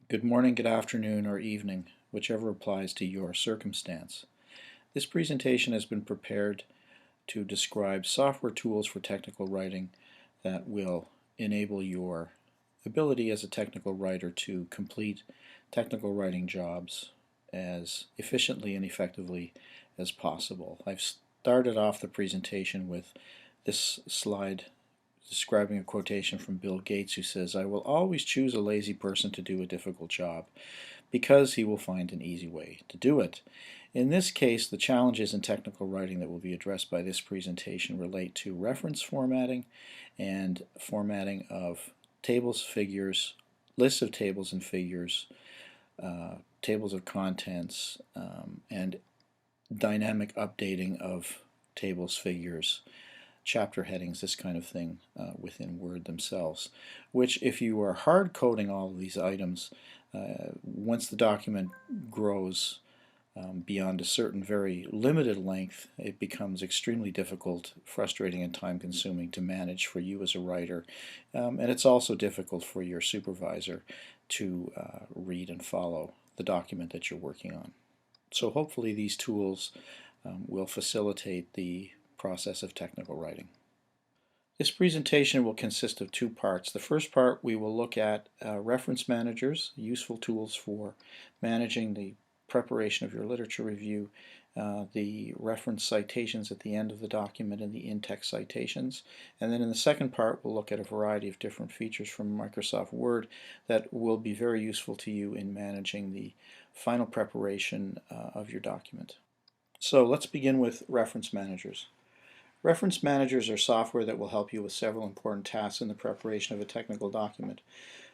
Good morning, good afternoon, or evening, whichever applies to your circumstance. This presentation has been prepared to describe software tools for technical writing that will enable your ability as a technical writer to complete technical writing jobs as efficiently and effectively as possible. I've started off the presentation with this slide describing a quotation from Bill Gates, who says, "I will always choose a lazy person to do a difficult job because he will find an easy way to do it." In this case, the challenges in technical writing that will be addressed by this presentation relate to reference formatting and formatting of tables, figures, lists of tables and figures, tables of contents, and dynamic updating of tables, figures, chapter headings, this kind of thing within Word themselves, which if you are hard coding all of these items, once the document grows beyond a certain very limited length, it becomes extremely difficult, frustrating, and time consuming to manage for you as a writer. And it's also difficult for your supervisor to read and follow the document that you're working on. So hopefully these tools will facilitate the process of technical writing. This presentation will consist of two parts. The first part, we will look at reference managers, useful tools for managing the preparation of your literature review, the reference citations at the end of the document, and the in-text citations. And then in the second part, we'll look at a variety of different features from Microsoft Word that will be very useful to you in managing the final preparation of your document. So let's begin with reference managers. Reference managers are software that will help you with several important tasks in the preparation of a technical document.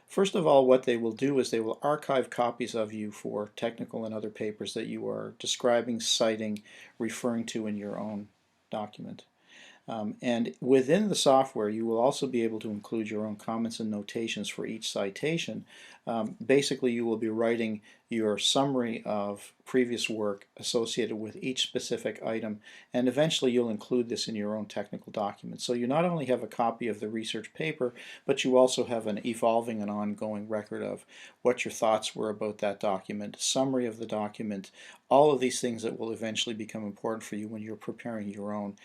First of all, what they will do is they will archive copies of you for technical and other papers that you are describing, citing, referring to in your own document. And within the software, you will also be able to include your own comments and notations for each citation. Basically, you will be writing your summary of previous work associated with each specific item, and eventually you'll include this in your own technical document. So you not only have a copy of the research paper, but you also have an evolving and ongoing record of what your thoughts were about that document, summary of the document, all of these things that will eventually become important for you when you're preparing your own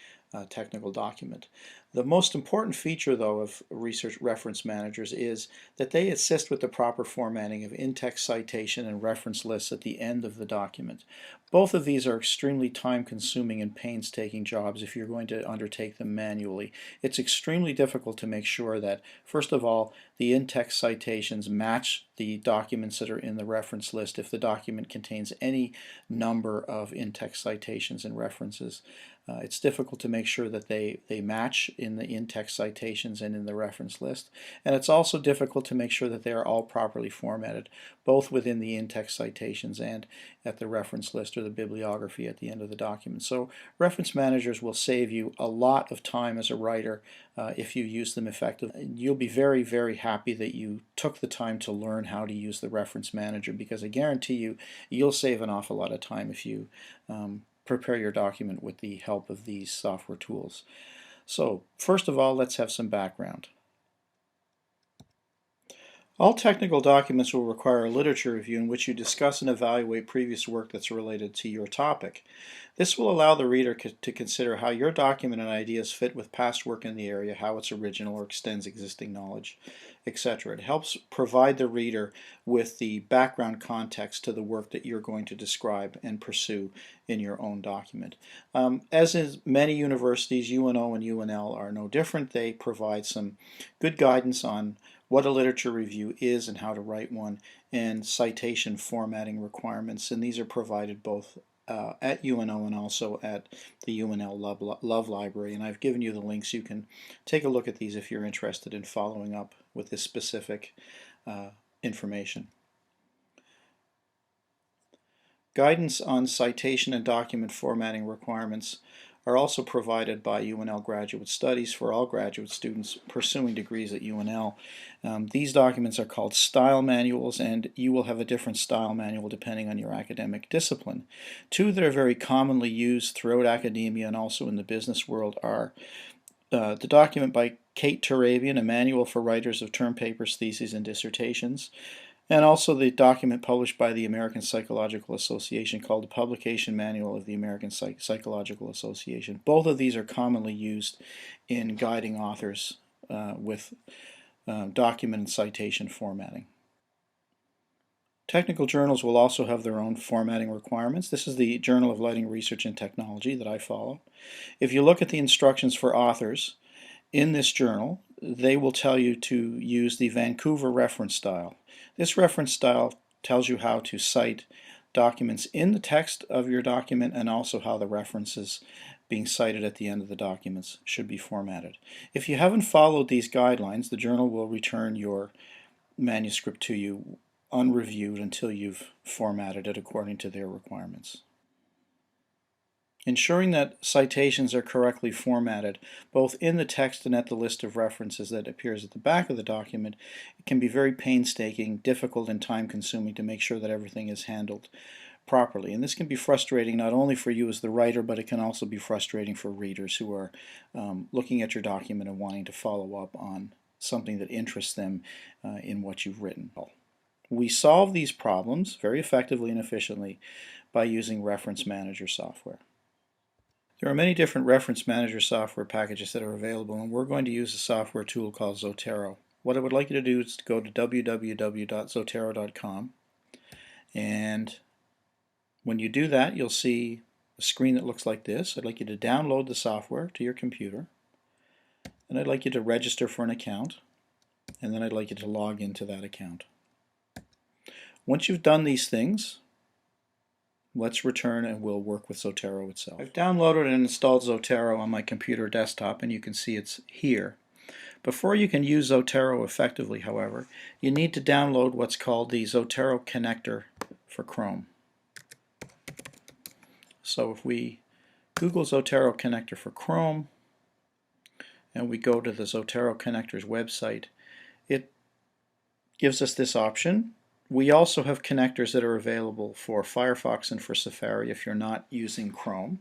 technical document. The most important feature, though, of research reference managers is that they assist with the proper formatting of in-text citation and reference lists at the end of the document. Both of these are extremely time-consuming and painstaking jobs if you're going to undertake them manually. It's extremely difficult to make sure that, first of all, the in-text citations match the documents that are in the reference list if the document contains any number of in-text citations and references. It's difficult to make sure that they match in the in-text citations and in the reference list. And it's also difficult to make sure that they are all properly formatted, both within the in-text citations and at the reference list or the bibliography at the end of the document. So reference managers will save you a lot of time as a writer if you use them effectively. You'll be very, very happy that you took the time to learn how to use the reference manager, because I guarantee you, you'll save an awful lot of time if you prepare your document with the help of these software tools. So first of all, let's have some background. All technical documents will require a literature review in which you discuss and evaluate previous work that's related to your topic. This will allow the reader to consider how your document and ideas fit with past work in the area, how it's original or extends existing knowledge, etc. It helps provide the reader with the background context to the work that you're going to describe and pursue in your own document. As in many universities, UNO and UNL are no different. They provide some good guidance on what a literature review is and how to write one, and citation formatting requirements, and these are provided both at UNO and also at the UNL Love Library, and I've given you the links. You can take a look at these if you're interested in following up with this specific information. Guidance on citation and document formatting requirements are also provided by UNL Graduate Studies for all graduate students pursuing degrees at UNL. These documents are called style manuals, and you will have a different style manual depending on your academic discipline. Two that are very commonly used throughout academia and also in the business world are the document by Kate Turabian, A Manual for Writers of Term Papers, Theses, and Dissertations, and also the document published by the American Psychological Association called the Publication Manual of the American Psychological Association. Both of these are commonly used in guiding authors with document and citation formatting. Technical journals will also have their own formatting requirements. This is the Journal of Lighting Research and Technology that I follow. If you look at the instructions for authors in this journal, they will tell you to use the Vancouver reference style. This reference style tells you how to cite documents in the text of your document and also how the references being cited at the end of the documents should be formatted. If you haven't followed these guidelines, the journal will return your manuscript to you unreviewed until you've formatted it according to their requirements. Ensuring that citations are correctly formatted, both in the text and at the list of references that appears at the back of the document, it can be very painstaking, difficult, and time-consuming to make sure that everything is handled properly. And this can be frustrating not only for you as the writer, but it can also be frustrating for readers who are looking at your document and wanting to follow up on something that interests them in what you've written. We solve these problems very effectively and efficiently by using Reference Manager software. There are many different Reference Manager software packages that are available, and we're going to use a software tool called Zotero. What I would like you to do is to go to www.zotero.com, and when you do that, you'll see a screen that looks like this. I'd like you to download the software to your computer, and I'd like you to register for an account, and then I'd like you to log into that account. Once you've done these things, let's return and we'll work with Zotero itself. I've downloaded and installed Zotero on my computer desktop, and you can see it's here. Before you can use Zotero effectively, however, you need to download what's called the Zotero connector for Chrome. So if we Google Zotero connector for Chrome and we go to the Zotero connector's website, it gives us this option. We also have connectors that are available for Firefox and for Safari if you're not using Chrome.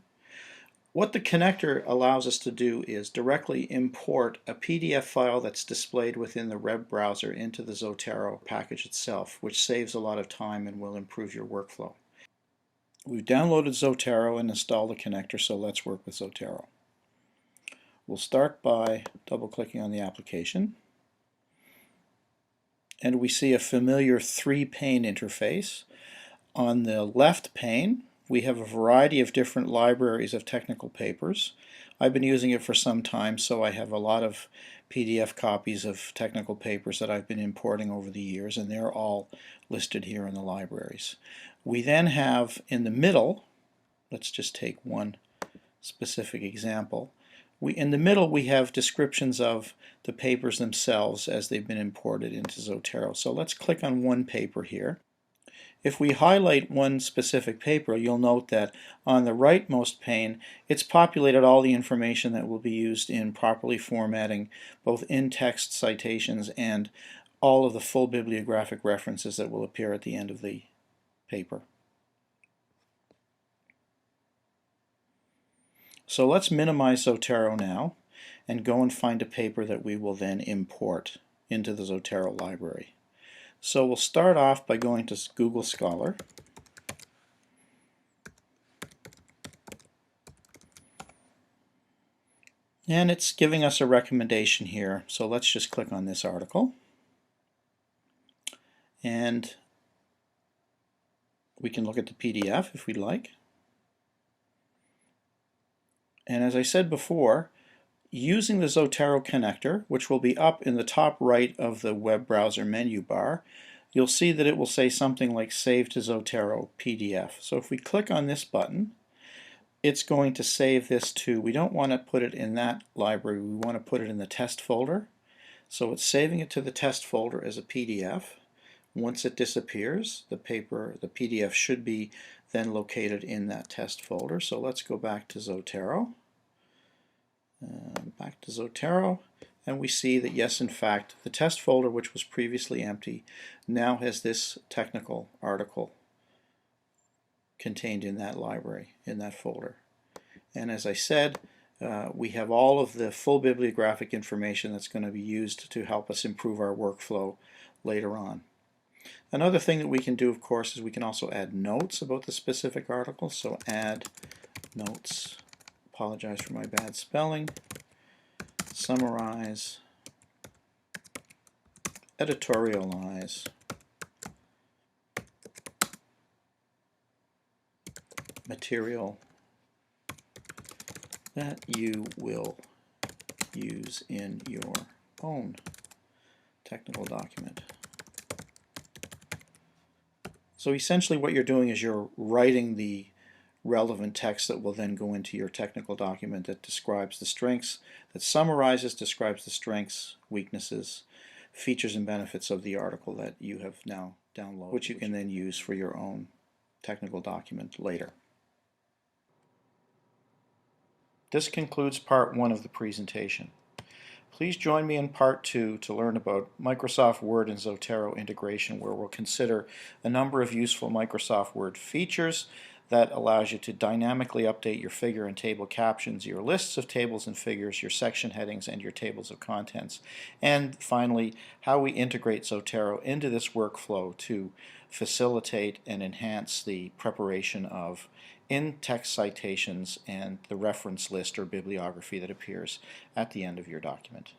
What the connector allows us to do is directly import a PDF file that's displayed within the web browser into the Zotero package itself, which saves a lot of time and will improve your workflow. We've downloaded Zotero and installed the connector, so let's work with Zotero. We'll start by double-clicking on the application, and we see a familiar three-pane interface. On the left pane, we have a variety of different libraries of technical papers. I've been using it for some time, so I have a lot of PDF copies of technical papers that I've been importing over the years, and they're all listed here in the libraries. We then have in the middle, let's just take one specific example, in the middle we have descriptions of the papers themselves as they've been imported into Zotero. So let's click on one paper here. If we highlight one specific paper, you'll note that on the rightmost pane, it's populated all the information that will be used in properly formatting both in-text citations and all of the full bibliographic references that will appear at the end of the paper. So let's minimize Zotero now and go and find a paper that we will then import into the Zotero library. So we'll start off by going to Google Scholar. And it's giving us a recommendation here, so let's just click on this article. And we can look at the PDF if we'd like. And as I said before, using the Zotero connector, which will be up in the top right of the web browser menu bar, you'll see that it will say something like Save to Zotero PDF. So if we click on this button, it's going to save this to, we don't want to put it in that library, we want to put it in the test folder. So it's saving it to the test folder as a PDF. Once it disappears, the PDF should be then located in that test folder. So let's go back to Zotero. And we see that yes, in fact, the test folder, which was previously empty, now has this technical article contained in that library, in that folder. And as I said, we have all of the full bibliographic information that's going to be used to help us improve our workflow later on. Another thing that we can do, of course, is we can also add notes about the specific article. So add notes, apologize for my bad spelling, summarize, editorialize, material that you will use in your own technical document. So essentially what you're doing is you're writing the relevant text that will then go into your technical document that describes the strengths, that summarizes, describes the strengths, weaknesses, features and benefits of the article that you have now downloaded, which you can then use for your own technical document later. This concludes part 1 of the presentation. Please join me in part 2 to learn about Microsoft Word and Zotero integration, where we'll consider a number of useful Microsoft Word features that allows you to dynamically update your figure and table captions, your lists of tables and figures, your section headings, and your tables of contents. And finally, how we integrate Zotero into this workflow to facilitate and enhance the preparation of in-text citations and the reference list or bibliography that appears at the end of your document.